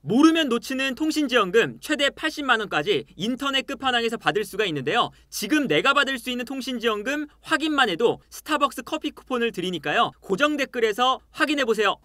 모르면 놓치는 통신지원금 최대 80만 원까지 인터넷 끝판왕에서 받을 수가 있는데요. 지금 내가 받을 수 있는 통신지원금 확인만 해도 스타벅스 커피 쿠폰을 드리니까요. 고정 댓글에서 확인해보세요.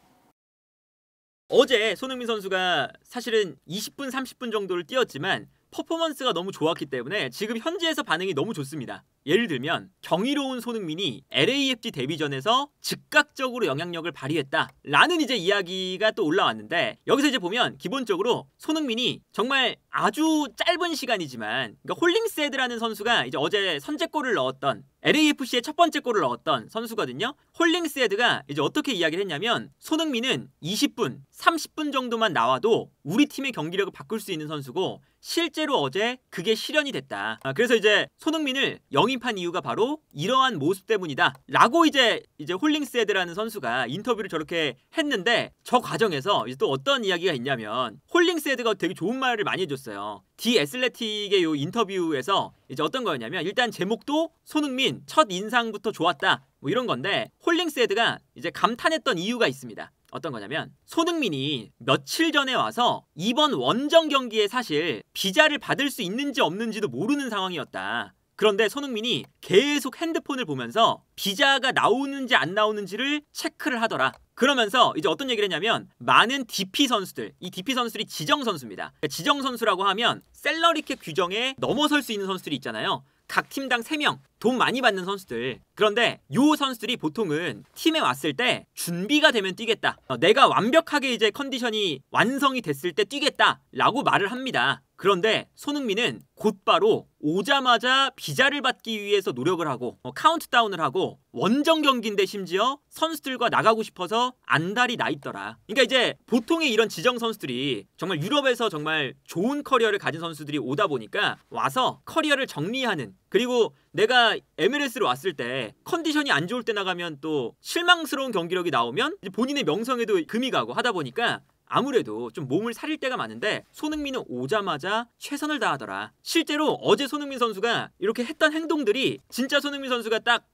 어제 손흥민 선수가 사실은 20분, 30분 정도를 뛰었지만 퍼포먼스가 너무 좋았기 때문에 지금 현지에서 반응이 너무 좋습니다. 예를 들면 경이로운 손흥민이 LAFC 데뷔전에서 즉각적으로 영향력을 발휘했다 라는 이제 이야기가 또 올라왔는데, 여기서 이제 보면 기본적으로 손흥민이 정말 아주 짧은 시간이지만, 그러니까 홀링세드라는 선수가 이제 어제 선제골을 넣었던 LAFC의 첫 번째 골을 넣었던 선수거든요. 홀링세드가 이제 어떻게 이야기를 했냐면, 손흥민은 20분, 30분 정도만 나와도 우리 팀의 경기력을 바꿀 수 있는 선수고 실제로 어제 그게 실현이 됐다. 그래서 이제 손흥민을 영입한 이유가 바로 이러한 모습 때문이다 라고 이제 홀링세드라는 선수가 인터뷰를 저렇게 했는데, 저 과정에서 이제 또 어떤 이야기가 있냐면, 홀링세드가 되게 좋은 말을 많이 해줬어요. 디 애슬레틱의 요 인터뷰에서 이제 어떤 거였냐면, 일단 제목도 손흥민 첫 인상부터 좋았다 뭐 이런 건데, 홀링세드가 이제 감탄했던 이유가 있습니다. 어떤 거냐면, 손흥민이 며칠 전에 와서 이번 원정 경기에 사실 비자를 받을 수 있는지 없는지도 모르는 상황이었다. 그런데 손흥민이 계속 핸드폰을 보면서 비자가 나오는지 안 나오는지를 체크를 하더라. 그러면서 이제 어떤 얘기를 했냐면, 많은 DP 선수들, 이 DP 선수들이 지정 선수입니다. 지정 선수라고 하면 셀러리캡 규정에 넘어설 수 있는 선수들이 있잖아요. 각 팀당 3명, 돈 많이 받는 선수들. 그런데 요 선수들이 보통은 팀에 왔을 때 준비가 되면 뛰겠다, 내가 완벽하게 이제 컨디션이 완성이 됐을 때 뛰겠다 라고 말을 합니다. 그런데 손흥민은 곧바로 오자마자 비자를 받기 위해서 노력을 하고 카운트다운을 하고, 원정 경기인데 심지어 선수들과 나가고 싶어서 안달이 나 있더라. 그러니까 이제 보통의 이런 지정 선수들이 정말 유럽에서 정말 좋은 커리어를 가진 선수들이 오다 보니까 와서 커리어를 정리하는, 그리고 내가 MLS로 왔을 때 컨디션이 안 좋을 때 나가면 또 실망스러운 경기력이 나오면 본인의 명성에도 금이 가고 하다 보니까 아무래도 좀 몸을 사릴 때가 많은데, 손흥민은 오자마자 최선을 다하더라. 실제로 어제 손흥민 선수가 이렇게 했던 행동들이 진짜 손흥민 선수가 딱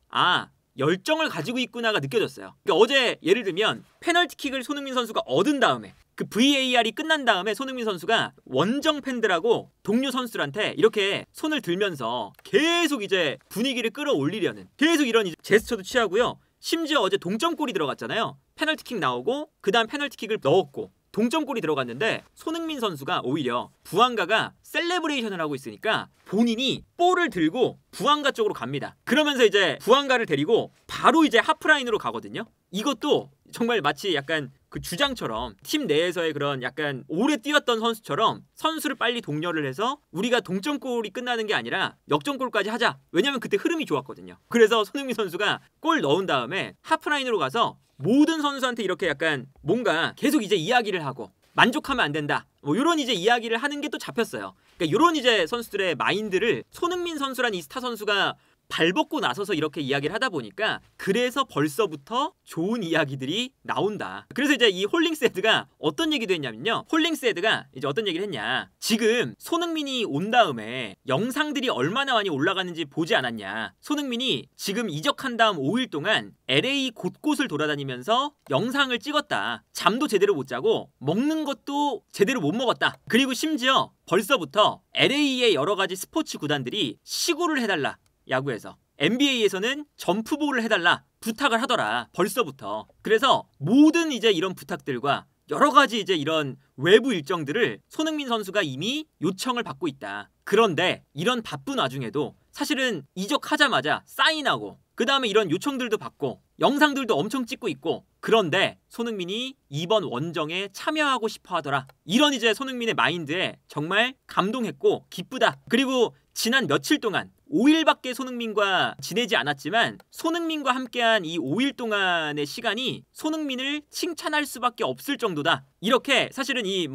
열정을 가지고 있구나가 느껴졌어요. 그러니까 어제 예를 들면 페널티킥을 손흥민 선수가 얻은 다음에, 그 VAR이 끝난 다음에 손흥민 선수가 원정 팬들하고 동료 선수들한테 이렇게 손을 들면서 계속 이제 분위기를 끌어올리려는, 계속 이런 이제 제스처도 취하고요. 심지어 어제 동점골이 들어갔잖아요. 페널티킥 나오고 그 다음 페널티킥을 넣었고 동점골이 들어갔는데, 손흥민 선수가 오히려 부안가가 셀레브레이션을 하고 있으니까 본인이 볼을 들고 부안가 쪽으로 갑니다. 그러면서 이제 부안가를 데리고 바로 이제 하프라인으로 가거든요. 이것도 정말 마치 약간 그 주장처럼, 팀 내에서의 그런 약간 오래 뛰었던 선수처럼 선수를 빨리 동료를 해서 우리가 동점골이 끝나는 게 아니라 역전골까지 하자. 왜냐면 그때 흐름이 좋았거든요. 그래서 손흥민 선수가 골 넣은 다음에 하프라인으로 가서 모든 선수한테 이렇게 약간 뭔가 계속 이제 이야기를 하고, 만족하면 안 된다 뭐 이런 이제 이야기를 하는 게 또 잡혔어요. 그러니까 이런 이제 선수들의 마인드를 손흥민 선수란 이 스타 선수가 발벗고 나서서 이렇게 이야기를 하다 보니까, 그래서 벌써부터 좋은 이야기들이 나온다. 그래서 이제 이 홀링세드가 어떤 얘기도 했냐면요, 홀링세드가 이제 어떤 얘기를 했냐, 지금 손흥민이 온 다음에 영상들이 얼마나 많이 올라가는지 보지 않았냐. 손흥민이 지금 이적한 다음 5일 동안 LA 곳곳을 돌아다니면서 영상을 찍었다. 잠도 제대로 못 자고 먹는 것도 제대로 못 먹었다. 그리고 심지어 벌써부터 LA의 여러 가지 스포츠 구단들이 시구를 해달라, 야구에서 NBA에서는 점프볼을 해달라 부탁을 하더라, 벌써부터. 그래서 모든 이제 이런 부탁들과 여러 가지 이제 이런 외부 일정들을 손흥민 선수가 이미 요청을 받고 있다. 그런데 이런 바쁜 와중에도 사실은 이적하자마자 사인하고 그 다음에 이런 요청들도 받고 영상들도 엄청 찍고 있고, 그런데 손흥민이 이번 원정에 참여하고 싶어 하더라. 이런 이제 손흥민의 마인드에 정말 감동했고 기쁘다. 그리고 지난 며칠 동안 5일밖에 손흥민과 지내지 않았지만, 손흥민과 함께한 이 5일 동안의 시간이 손흥민을 칭찬할 수밖에 없을 정도다. 이렇게 사실은 이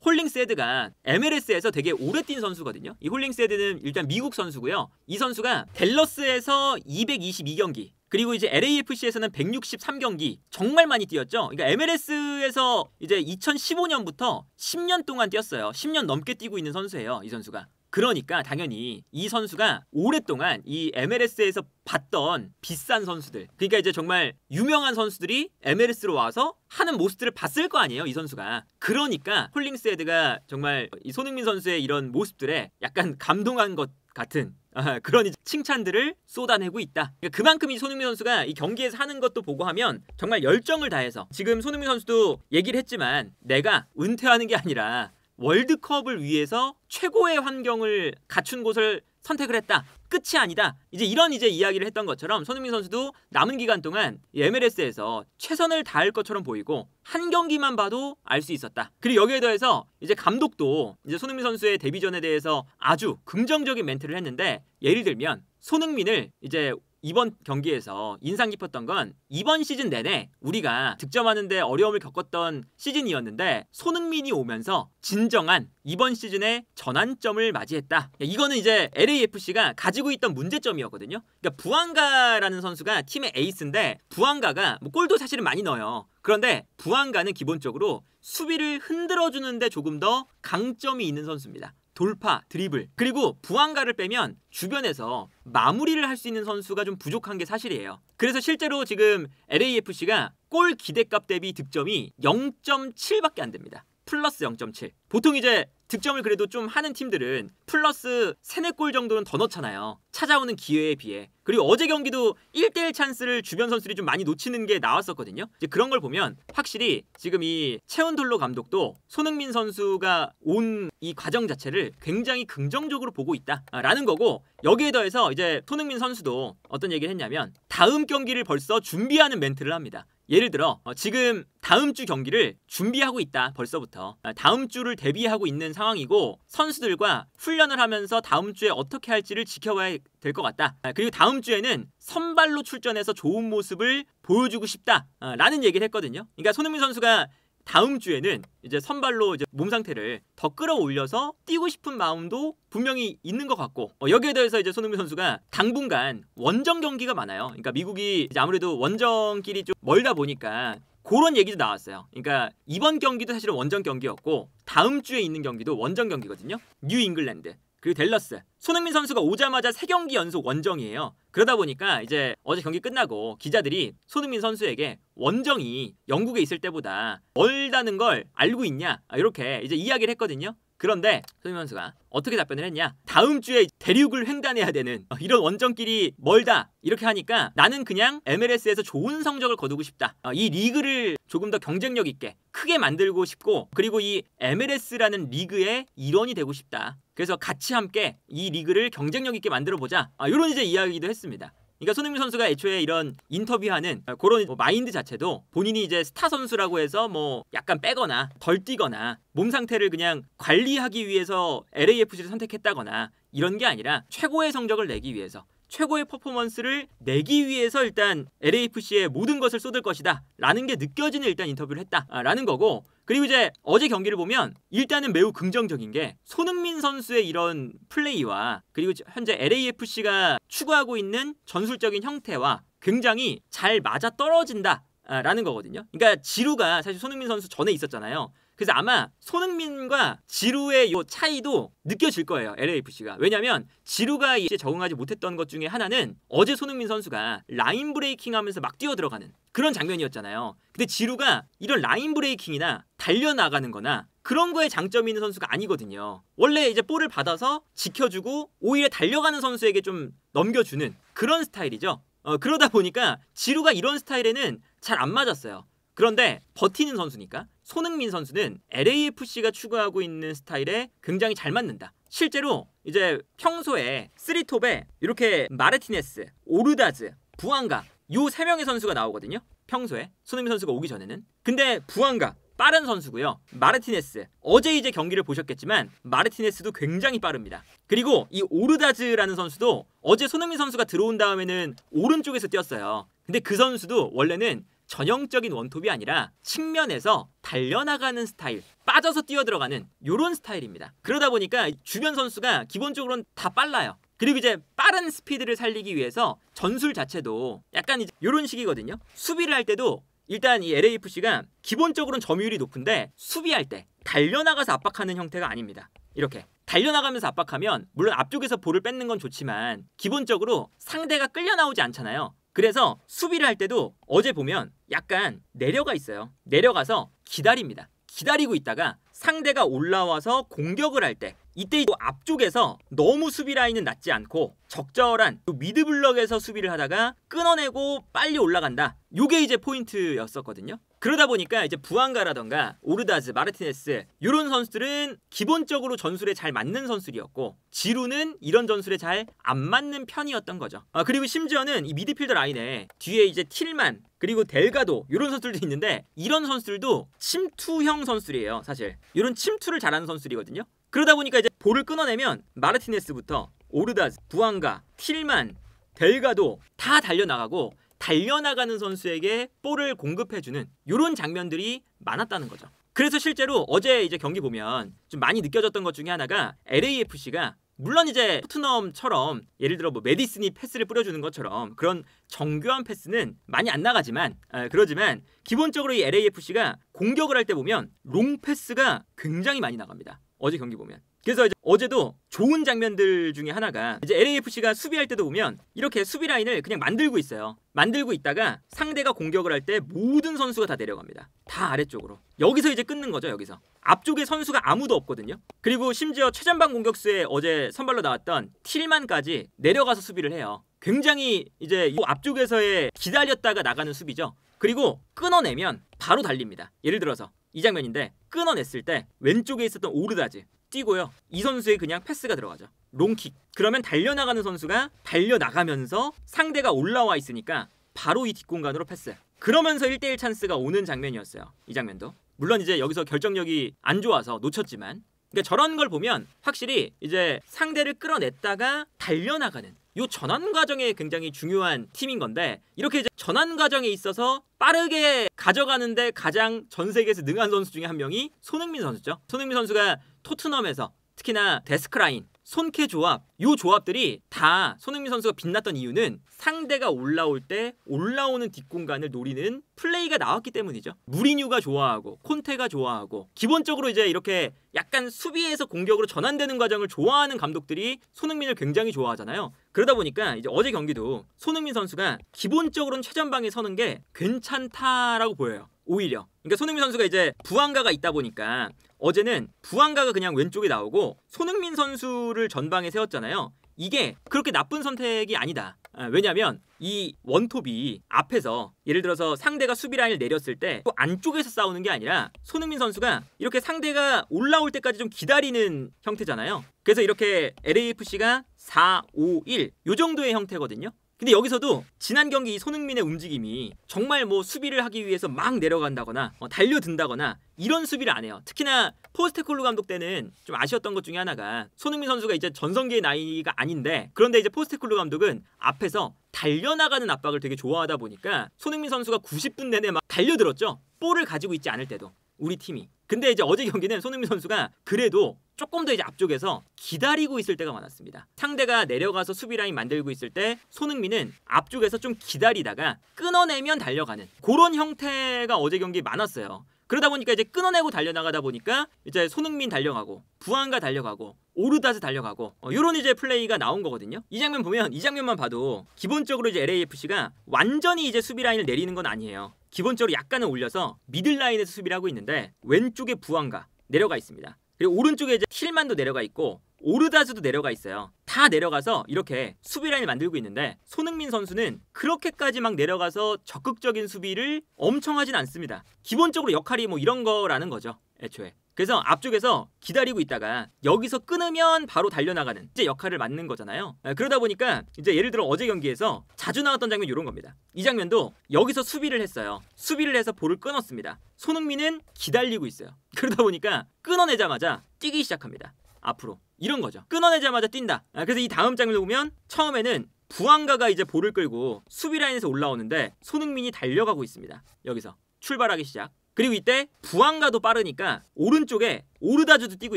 홀링세드가 MLS에서 되게 오래 뛴 선수거든요. 이 홀링세드는 일단 미국 선수고요. 이 선수가 댈러스에서 222경기, 그리고 이제 LAFC에서는 163경기 정말 많이 뛰었죠. 그러니까 MLS에서 이제 2015년부터 10년 동안 뛰었어요. 10년 넘게 뛰고 있는 선수예요, 이 선수가. 그러니까 당연히 이 선수가 오랫동안 이 MLS에서 봤던 비싼 선수들, 그러니까 이제 정말 유명한 선수들이 MLS로 와서 하는 모습들을 봤을 거 아니에요, 이 선수가. 그러니까 홀링스헤드가 정말 이 손흥민 선수의 이런 모습들에 약간 감동한 것 같은 그런 이제 칭찬들을 쏟아내고 있다. 그러니까 그만큼 이 손흥민 선수가 이 경기에서 하는 것도 보고 하면 정말 열정을 다해서, 지금 손흥민 선수도 얘기를 했지만 내가 은퇴하는 게 아니라 월드컵을 위해서 최고의 환경을 갖춘 곳을 선택을 했다. 끝이 아니다. 이제 이런 이야기를 했던 것처럼 손흥민 선수도 남은 기간 동안 MLS에서 최선을 다할 것처럼 보이고 한 경기만 봐도 알 수 있었다. 그리고 여기에 더해서 이제 감독도 이제 손흥민 선수의 데뷔전에 대해서 아주 긍정적인 멘트를 했는데, 예를 들면 손흥민을 이제 이번 경기에서 인상 깊었던 건 이번 시즌 내내 우리가 득점하는데 어려움을 겪었던 시즌이었는데 손흥민이 오면서 진정한 이번 시즌의 전환점을 맞이했다. 이거는 이제 LAFC가 가지고 있던 문제점이었거든요. 그러니까 부앙가라는 선수가 팀의 에이스인데 부앙가가 뭐 골도 사실은 많이 넣어요. 그런데 부앙가는 기본적으로 수비를 흔들어주는데 조금 더 강점이 있는 선수입니다. 돌파, 드리블, 그리고 부앙가를 빼면 주변에서 마무리를 할 수 있는 선수가 좀 부족한 게 사실이에요. 그래서 실제로 지금 LAFC가 골 기대값 대비 득점이 0.7밖에 안 됩니다. 플러스 0.7. 보통 이제 득점을 그래도 좀 하는 팀들은 플러스 3, 4골 정도는 더 넣잖아요. 찾아오는 기회에 비해. 그리고 어제 경기도 1대1 찬스를 주변 선수들이 좀 많이 놓치는 게 나왔었거든요. 이제 그런 걸 보면 확실히 지금 이 채운돌로 감독도 손흥민 선수가 온 이 과정 자체를 굉장히 긍정적으로 보고 있다라는 거고, 여기에 더해서 이제 손흥민 선수도 어떤 얘기를 했냐면 다음 경기를 벌써 준비하는 멘트를 합니다. 예를 들어 지금 다음 주 경기를 준비하고 있다. 벌써부터 다음 주를 대비하고 있는 상황이고 선수들과 훈련을 하면서 다음 주에 어떻게 할지를 지켜봐야 될 것 같다. 그리고 다음 주에는 선발로 출전해서 좋은 모습을 보여주고 싶다라는 얘기를 했거든요. 그러니까 손흥민 선수가 다음 주에는 이제 선발로 이제 몸 상태를 더 끌어올려서 뛰고 싶은 마음도 분명히 있는 것 같고, 여기에 대해서 이제 손흥민 선수가 당분간 원정 경기가 많아요. 그러니까 미국이 이제 아무래도 원정길이 좀 멀다 보니까 그런 얘기도 나왔어요. 그러니까 이번 경기도 사실은 원정 경기였고 다음 주에 있는 경기도 원정 경기거든요. 뉴 잉글랜드 그리고 댈러스. 손흥민 선수가 오자마자 3경기 연속 원정이에요. 그러다 보니까 이제 어제 경기 끝나고 기자들이 손흥민 선수에게 원정이 영국에 있을 때보다 멀다는 걸 알고 있냐 이렇게 이제 이야기를 했거든요. 그런데 손흥민 선수가 어떻게 답변을 했냐? 다음 주에 대륙을 횡단해야 되는 이런 원정길이 멀다 이렇게 하니까 나는 그냥 MLS에서 좋은 성적을 거두고 싶다. 이 리그를 조금 더 경쟁력 있게 크게 만들고 싶고, 그리고 이 MLS라는 리그의 일원이 되고 싶다. 그래서 같이 함께 이 리그를 경쟁력 있게 만들어보자. 이런 이제 이야기도 했습니다. 그러니까 손흥민 선수가 애초에 이런 인터뷰하는 그런 마인드 자체도 본인이 이제 스타 선수라고 해서 뭐 약간 빼거나 덜 뛰거나 몸 상태를 그냥 관리하기 위해서 LAFC를 선택했다거나 이런 게 아니라 최고의 성적을 내기 위해서, 최고의 퍼포먼스를 내기 위해서 일단 LAFC에 모든 것을 쏟을 것이다 라는 게 느껴지는 일단 인터뷰를 했다 라는 거고, 그리고 이제 어제 경기를 보면 일단은 매우 긍정적인 게 손흥민 선수의 이런 플레이와 그리고 현재 LAFC가 추구하고 있는 전술적인 형태와 굉장히 잘 맞아떨어진다 라는 거거든요. 그러니까 지루가 사실 손흥민 선수 전에 있었잖아요. 그래서 아마 손흥민과 지루의 이 차이도 느껴질 거예요, LAFC가. 왜냐면 지루가 이제 적응하지 못했던 것 중에 하나는 어제 손흥민 선수가 라인 브레이킹 하면서 막 뛰어들어가는 그런 장면이었잖아요. 근데 지루가 이런 라인 브레이킹이나 달려나가는 거나 그런 거에 장점이 있는 선수가 아니거든요. 원래 이제 볼을 받아서 지켜주고 오히려 달려가는 선수에게 좀 넘겨주는 그런 스타일이죠. 그러다 보니까 지루가 이런 스타일에는 잘 안 맞았어요. 그런데 버티는 선수니까 손흥민 선수는 LAFC가 추구하고 있는 스타일에 굉장히 잘 맞는다. 실제로 이제 평소에 3톱에 이렇게 마르티네스, 오르다즈, 부앙가 요 3명의 선수가 나오거든요. 평소에 손흥민 선수가 오기 전에는. 근데 부앙가 빠른 선수고요. 마르티네스 어제 이제 경기를 보셨겠지만 마르티네스도 굉장히 빠릅니다. 그리고 이 오르다즈라는 선수도 어제 손흥민 선수가 들어온 다음에는 오른쪽에서 뛰었어요. 근데 그 선수도 원래는 전형적인 원톱이 아니라 측면에서 달려나가는 스타일, 빠져서 뛰어들어가는 이런 스타일입니다. 그러다 보니까 주변 선수가 기본적으로는 다 빨라요. 그리고 이제 빠른 스피드를 살리기 위해서 전술 자체도 약간 이제 이런 식이거든요. 수비를 할 때도 일단 이 LAFC가 기본적으로는 점유율이 높은데 수비할 때 달려나가서 압박하는 형태가 아닙니다. 이렇게 달려나가면서 압박하면 물론 앞쪽에서 볼을 뺏는 건 좋지만 기본적으로 상대가 끌려 나오지 않잖아요. 그래서 수비를 할 때도 어제 보면 약간 내려가 있어요. 내려가서 기다립니다. 기다리고 있다가 상대가 올라와서 공격을 할 때 이때 앞쪽에서 너무 수비 라인은 낮지 않고 적절한 미드블럭에서 수비를 하다가 끊어내고 빨리 올라간다. 요게 이제 포인트였었거든요. 그러다 보니까 이제 부앙가라던가 오르다즈, 마르티네스 이런 선수들은 기본적으로 전술에 잘 맞는 선수들이었고 지루는 이런 전술에 잘 안 맞는 편이었던 거죠. 그리고 심지어는 이 미드필더 라인에 뒤에 이제 틸만 그리고 델가도 이런 선수들도 있는데 이런 선수들도 침투형 선수들이에요. 사실 이런 침투를 잘하는 선수들이거든요. 그러다 보니까 이제 볼을 끊어내면 마르티네스부터 오르다즈, 부앙가, 틸만, 델가도 다 달려나가고 달려나가는 선수에게 볼을 공급해주는 이런 장면들이 많았다는 거죠. 그래서 실제로 어제 이제 경기 보면 좀 많이 느껴졌던 것 중에 하나가 LAFC가 물론 이제 토트넘처럼 예를 들어 뭐 메디슨이 패스를 뿌려주는 것처럼 그런 정교한 패스는 많이 안 나가지만 그러지만 기본적으로 이 LAFC가 공격을 할 때 보면 롱 패스가 굉장히 많이 나갑니다. 어제 경기 보면. 그래서 이제 어제도 좋은 장면들 중에 하나가 이제 LAFC가 수비할 때도 보면 이렇게 수비 라인을 그냥 만들고 있어요. 만들고 있다가 상대가 공격을 할 때 모든 선수가 다 내려갑니다. 다 아래쪽으로. 여기서 이제 끊는 거죠. 여기서. 앞쪽에 선수가 아무도 없거든요. 그리고 심지어 최전방 공격수에 어제 선발로 나왔던 틸만까지 내려가서 수비를 해요. 굉장히 이제 이 앞쪽에서의 기다렸다가 나가는 수비죠. 그리고 끊어내면 바로 달립니다. 예를 들어서 이 장면인데 끊어냈을 때 왼쪽에 있었던 오르다즈 뛰고요. 이 선수의 그냥 패스가 들어가죠. 롱킥. 그러면 달려나가는 선수가 달려나가면서 상대가 올라와 있으니까 바로 이 뒷공간으로 패스. 그러면서 1대1 찬스가 오는 장면이었어요. 이 장면도. 물론 이제 여기서 결정력이 안 좋아서 놓쳤지만 그러니까 저런 걸 보면 확실히 이제 상대를 끌어냈다가 달려나가는 이 전환 과정에 굉장히 중요한 팀인 건데 이렇게 이제 전환 과정에 있어서 빠르게 가져가는데 가장 전 세계에서 능한 선수 중에 한 명이 손흥민 선수죠. 손흥민 선수가 토트넘에서 특히나 데스크라인, 손캐 조합 이 조합들이 다 손흥민 선수가 빛났던 이유는 상대가 올라올 때 올라오는 뒷공간을 노리는 플레이가 나왔기 때문이죠. 무리뉴가 좋아하고 콘테가 좋아하고 기본적으로 이제 이렇게 약간 수비에서 공격으로 전환되는 과정을 좋아하는 감독들이 손흥민을 굉장히 좋아하잖아요. 그러다 보니까 이제 어제 경기도 손흥민 선수가 기본적으로는 최전방에 서는 게 괜찮다라고 보여요. 오히려. 그러니까 손흥민 선수가 이제 부앙가가 있다 보니까 어제는 부앙가가 그냥 왼쪽에 나오고 손흥민 선수를 전방에 세웠잖아요. 이게 그렇게 나쁜 선택이 아니다. 왜냐면 이 원톱이 앞에서 예를 들어서 상대가 수비 라인을 내렸을 때 또 안쪽에서 싸우는 게 아니라 손흥민 선수가 이렇게 상대가 올라올 때까지 좀 기다리는 형태잖아요. 그래서 이렇게 LAFC가 4-5-1 요 정도의 형태거든요. 근데 여기서도 지난 경기 이 손흥민의 움직임이 정말 뭐 수비를 하기 위해서 막 내려간다거나 달려든다거나 이런 수비를 안 해요. 특히나 포스테콜로 감독 때는 좀 아쉬웠던 것 중에 하나가 손흥민 선수가 이제 전성기의 나이가 아닌데 그런데 이제 포스테콜로 감독은 앞에서 달려나가는 압박을 되게 좋아하다 보니까 손흥민 선수가 90분 내내 막 달려들었죠. 볼을 가지고 있지 않을 때도 우리 팀이. 근데 이제 어제 경기는 손흥민 선수가 그래도 조금 더 이제 앞쪽에서 기다리고 있을 때가 많았습니다. 상대가 내려가서 수비 라인 만들고 있을 때 손흥민은 앞쪽에서 좀 기다리다가 끊어내면 달려가는 그런 형태가 어제 경기 많았어요. 그러다 보니까 이제 끊어내고 달려나가다 보니까 이제 손흥민 달려가고 부안가 달려가고 오르다즈 달려가고 요런 이제 플레이가 나온 거거든요. 이 장면 보면 이 장면만 봐도 기본적으로 이제 LAFC가 완전히 이제 수비 라인을 내리는 건 아니에요. 기본적으로 약간은 올려서 미들 라인에서 수비를 하고 있는데 왼쪽에 부안가 내려가 있습니다. 그리고 오른쪽에 이제 틸만도 내려가 있고 오르다즈도 내려가 있어요. 다 내려가서 이렇게 수비 라인을 만들고 있는데 손흥민 선수는 그렇게까지 막 내려가서 적극적인 수비를 엄청 하진 않습니다. 기본적으로 역할이 뭐 이런 거라는 거죠. 애초에. 그래서 앞쪽에서 기다리고 있다가 여기서 끊으면 바로 달려나가는 이제 역할을 맡는 거잖아요. 그러다 보니까 이제 예를 들어 어제 경기에서 자주 나왔던 장면이 이런 겁니다. 이 장면도 여기서 수비를 했어요. 수비를 해서 볼을 끊었습니다. 손흥민은 기다리고 있어요. 그러다 보니까 끊어내자마자 뛰기 시작합니다. 앞으로. 이런 거죠. 끊어내자마자 뛴다. 그래서 이 다음 장면을 보면 처음에는 부안가가 이제 볼을 끌고 수비 라인에서 올라오는데 손흥민이 달려가고 있습니다. 여기서 출발하기 시작. 그리고 이때 부안가도 빠르니까 오른쪽에 오르다주도 뛰고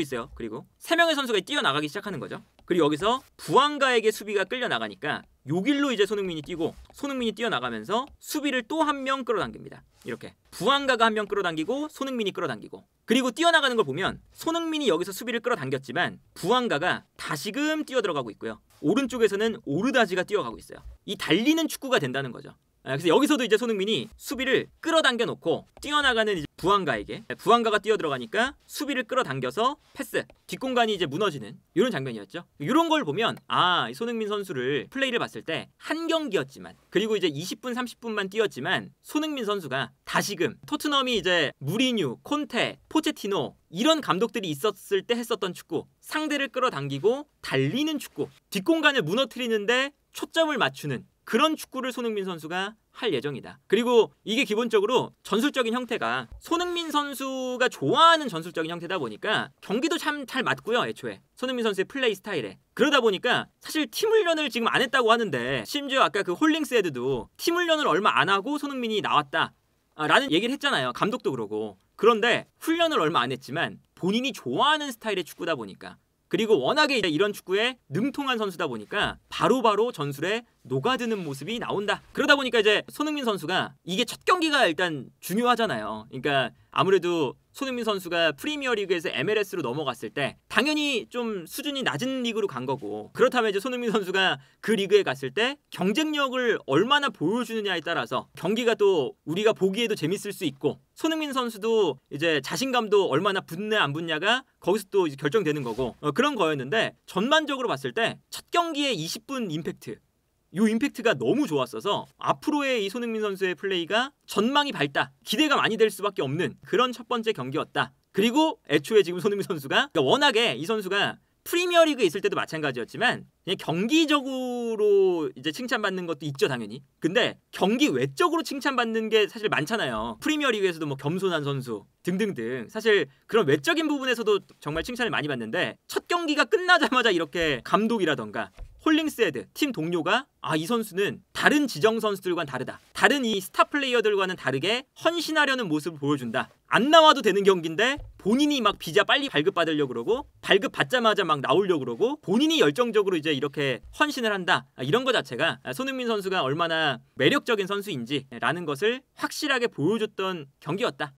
있어요. 그리고 3명의 선수가 뛰어나가기 시작하는 거죠. 그리고 여기서 부안가에게 수비가 끌려나가니까 요 길로 이제 손흥민이 뛰고 손흥민이 뛰어나가면서 수비를 또 한 명 끌어당깁니다. 이렇게 부안가가 한 명 끌어당기고 손흥민이 끌어당기고 그리고 뛰어나가는 걸 보면 손흥민이 여기서 수비를 끌어당겼지만 부안가가 다시금 뛰어들어가고 있고요. 오른쪽에서는 오르다지가 뛰어가고 있어요. 이 달리는 축구가 된다는 거죠. 그래서 여기서도 이제 손흥민이 수비를 끌어당겨 놓고 뛰어나가는 이제 부안가가 뛰어들어가니까 수비를 끌어당겨서 패스 뒷공간이 이제 무너지는 이런 장면이었죠. 이런 걸 보면 이 손흥민 선수를 플레이를 봤을 때 한 경기였지만 그리고 이제 20분 30분만 뛰었지만 손흥민 선수가 다시금 토트넘이 이제 무리뉴, 콘테, 포체티노 이런 감독들이 있었을 때 했었던 축구 상대를 끌어당기고 달리는 축구 뒷공간을 무너뜨리는데 초점을 맞추는 그런 축구를 손흥민 선수가 할 예정이다. 그리고 이게 기본적으로 전술적인 형태가 손흥민 선수가 좋아하는 전술적인 형태다 보니까 경기도 참 잘 맞고요. 애초에 손흥민 선수의 플레이 스타일에 그러다 보니까 사실 팀 훈련을 지금 안 했다고 하는데 심지어 아까 그 홀링스헤드도 팀 훈련을 얼마 안 하고 손흥민이 나왔다 라는 얘기를 했잖아요. 감독도 그러고. 그런데 훈련을 얼마 안 했지만 본인이 좋아하는 스타일의 축구다 보니까 그리고 워낙에 이런 축구에 능통한 선수다 보니까 바로바로 전술에 녹아드는 모습이 나온다. 그러다 보니까 이제 손흥민 선수가 이게 첫 경기가 일단 중요하잖아요. 그러니까 아무래도 손흥민 선수가 프리미어리그에서 MLS로 넘어갔을 때 당연히 좀 수준이 낮은 리그로 간 거고 그렇다면 이제 손흥민 선수가 그 리그에 갔을 때 경쟁력을 얼마나 보여주느냐에 따라서 경기가 또 우리가 보기에도 재밌을 수 있고 손흥민 선수도 이제 자신감도 얼마나 붙냐 안 붙냐가 거기서 또 이제 결정되는 거고 그런 거였는데 전반적으로 봤을 때 첫 경기의 20분 임팩트 이 임팩트가 너무 좋았어서 앞으로의 이 손흥민 선수의 플레이가 전망이 밝다. 기대가 많이 될 수밖에 없는 그런 첫 번째 경기였다. 그리고 애초에 지금 손흥민 선수가 그러니까 워낙에 이 선수가 프리미어리그에 있을 때도 마찬가지였지만 그냥 경기적으로 이제 칭찬받는 것도 있죠 당연히. 근데 경기 외적으로 칭찬받는 게 사실 많잖아요. 프리미어리그에서도 뭐 겸손한 선수 등등등 사실 그런 외적인 부분에서도 정말 칭찬을 많이 받는데 첫 경기가 끝나자마자 이렇게 감독이라던가 홀링스헤드 팀 동료가 이 선수는 다른 지정 선수들과는 다르다. 다른 이 스타 플레이어들과는 다르게 헌신하려는 모습을 보여준다. 안 나와도 되는 경기인데 본인이 막 비자 빨리 발급받으려고 그러고 발급받자마자 막 나오려고 그러고 본인이 열정적으로 이제 이렇게 헌신을 한다. 이런 거 자체가 손흥민 선수가 얼마나 매력적인 선수인지라는 것을 확실하게 보여줬던 경기였다.